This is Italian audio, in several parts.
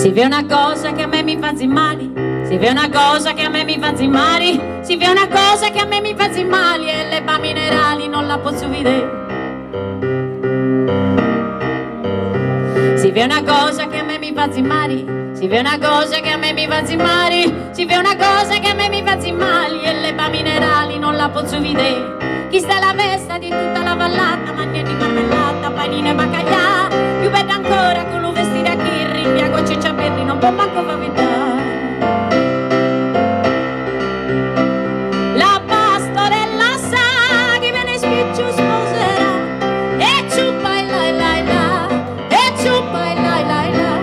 Si vede una cosa che a me mi fa zimmali, si vede una cosa che a me mi fa zimmali, si vede una cosa che a me mi fa zimmali e le ba minerali non la posso vedere. Si vede una cosa che a me mi fa zimmali, si vede una cosa che a me mi fa zimmali, si vede una cosa che a me mi fa zimmali e le ba minerali non la posso vedere. Chi sta alla festa di tutta la vallata, mangiare di marmellata, panino e baccaglià, più bella ancora con un vestito a chirri, piago ciccia perri, non può manco fa vedere. La pastorella sa che viene spicciu sposerà, e ciuppa e la la la, e ciuppa e la la la,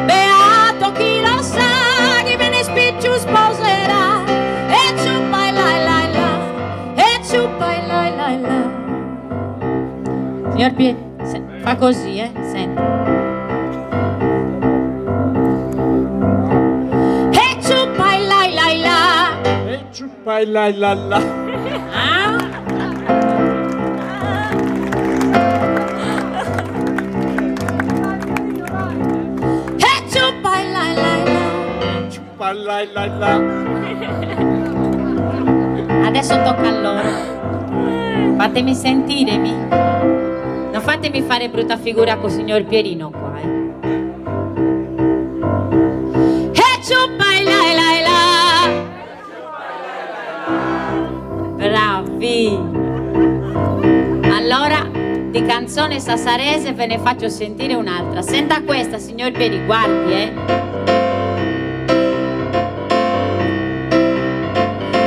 beato chi lo sa che viene spicciu sposerà, e ciuppa e la la la, e ciuppa e la la la. Signor Pietro, fa così, senti. E ciuppa e la la la, e ciuppa e la la la. Ah? E ciuppa e la la la, Ciuppa la la la. adesso tocca a loro. Fatemi sentire, non fatemi fare brutta figura con signor Pierino qua, E ciuppa e la la la. Bravi. Allora, di canzone sassarese ve ne faccio sentire un'altra. Senta questa, signor Pieri, guardi,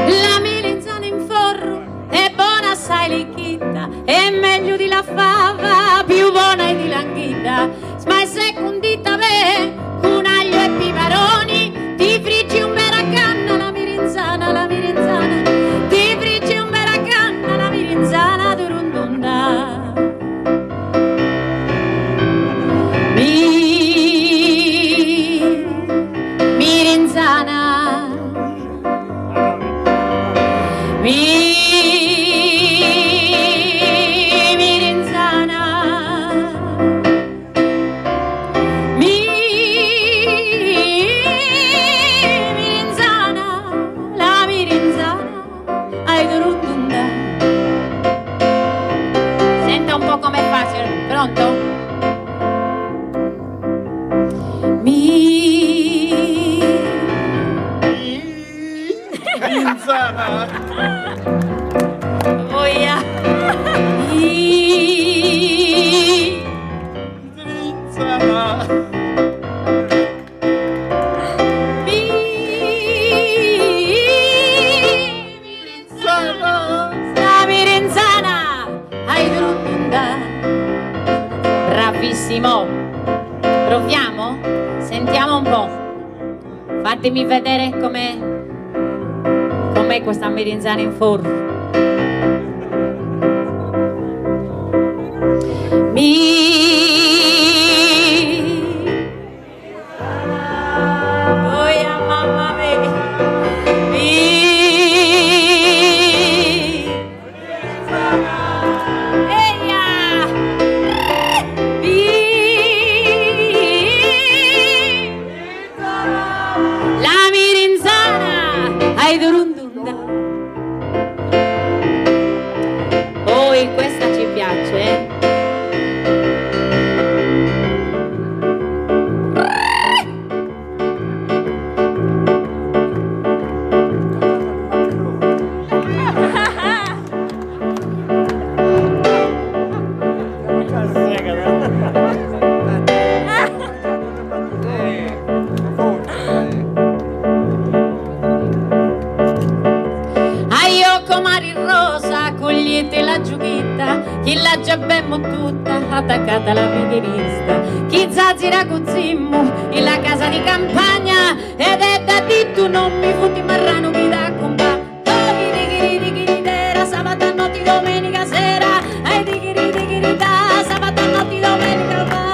La melanzana in forro è buona assai lichita, è meglio di la fava, più buona di l'anghita, ma è secondita me, con aglio e piparoni, ti friggi un bel canna, la melanzana, ti friggi un bel canna, la melanzana durundunda. Melanzana, la melanzana, ai durundunda. Senta un po' com'è facile, pronto? Melanzana. Oia. Melanzana. La melanzana, hai durunda. Bravissimo. Proviamo? Sentiamo un po'. Fatemi vedere com'è questa melanzana in forno. Oia, mamma mia. La melanzana, hai durundunda. Poi questa ci piace, la giughetta, chi la già bemmo tutta attaccata alla piedista, chi zazzira cuzzimmo in la casa di campagna ed è da di tu non mi futti marrano chi da compà. Oh, di sabato notte domenica sera, ai di da sabato notte domenica va.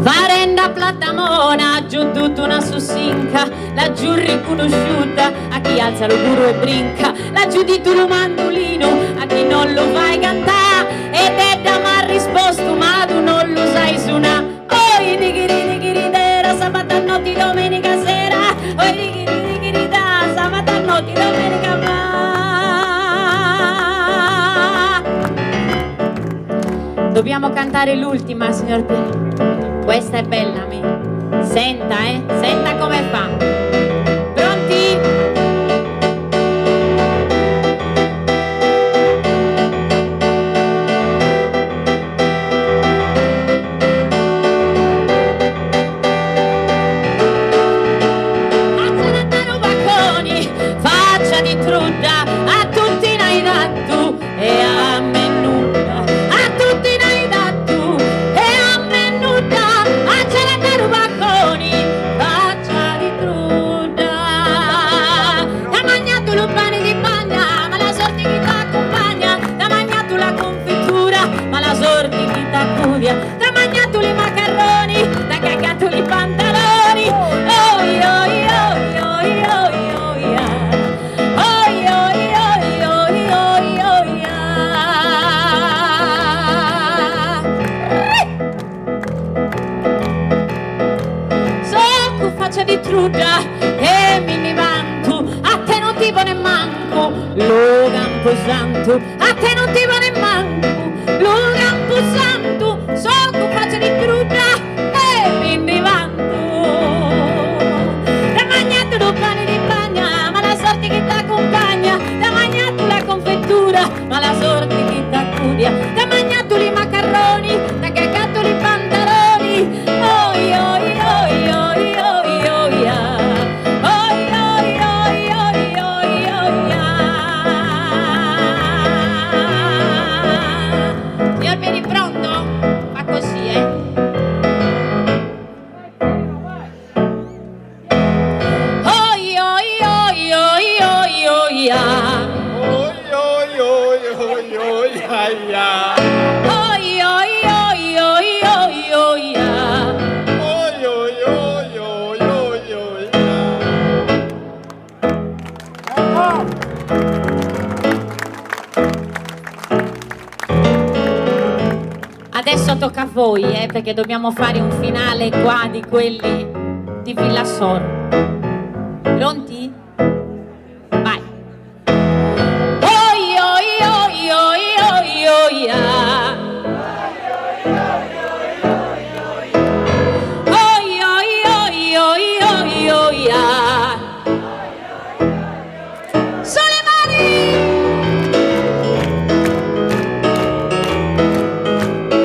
Farenda platamona, giù tutta una donna sussinca, laggiù riconosciuta a chi alza lo burro e brinca, laggiù di tu lo mandolino a chi non lo vai cantà, ed è da m'ha risposto ma tu non lo sai suonà. Oi digiri dera, sabato notti domenica sera, oi digiri da, sabato notti domenica va. Dobbiamo cantare l'ultima, signor Piero. Questa è bella, senta, senta come fa. Pronti? Alzano bacconi, faccia di trudda, a tutti n'hai dato e a me nulla. A tutti n'hai dato e a me nulla. Alzano bacconi, faccia di trudda. T'ha mangiato lo pane di bagna, ma la sorte chi t'accompagna. T'ha mangiato la confettura, ma la sorte chi t'accudia. T'ha mangiato i macarroni, t'ha cagato i pantaloni. Oi oi oi oi oi oi oi oi oi oi oi so faccia di trudda e mi vanto, a te non ti ne manco, lo campo santo, a te non ti ne manco, lo campo santo, so faccia di trudda e mi vanto. T'ha mangiato lo pane di bagna, ma la sorte che t'accompagna. T'ha mangiato la confettura, ma la sorte che t'accudia. T'ha mangiato i macarroni, t'ha cagato i pantaloni. Oi oi oi oi oi oi oi oi oi oi oi oi. Signor Pieri, pronto? Fa così, Oi oi oi oi oi oi Oi, oi, oi, oi, oi, aia. oi oi oi oi oi oi Oi, oi, oi, oi, oi, oi, Adesso tocca a voi, perché dobbiamo fare un finale qua di quelli di Villa Sor. Pronti? Vai. Oi oi oi oi oi oi oi oi oi oi oi Sulle mani!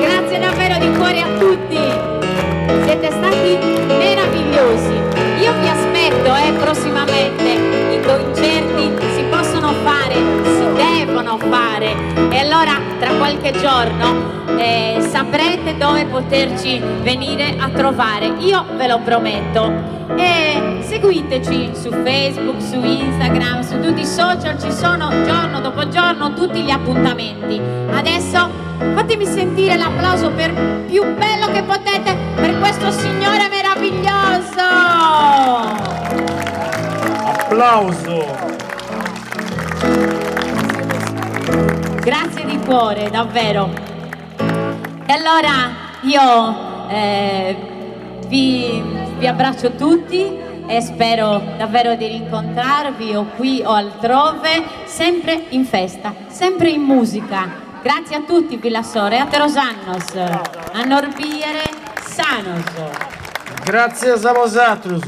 Grazie davvero di cuore a tutti, siete stati meravigliosi. Io vi aspetto prossimamente, i concerti si possono fare, si devono fare, e allora tra qualche giorno saprete dove poterci venire a trovare, io ve lo prometto. E seguiteci su Facebook, su Instagram, su tutti i social, ci sono giorno dopo giorno tutti gli appuntamenti. Adesso fatemi sentire l'applauso più bello che potete per questo signore meraviglioso. applauso. Grazie di cuore, davvero. E allora io vi abbraccio tutti e spero davvero di rincontrarvi o qui o altrove, sempre in festa, sempre in musica. Grazie a tutti, Villa Sor, e a Terosannos, a Norbiere Sanos. Grazie a vosotros.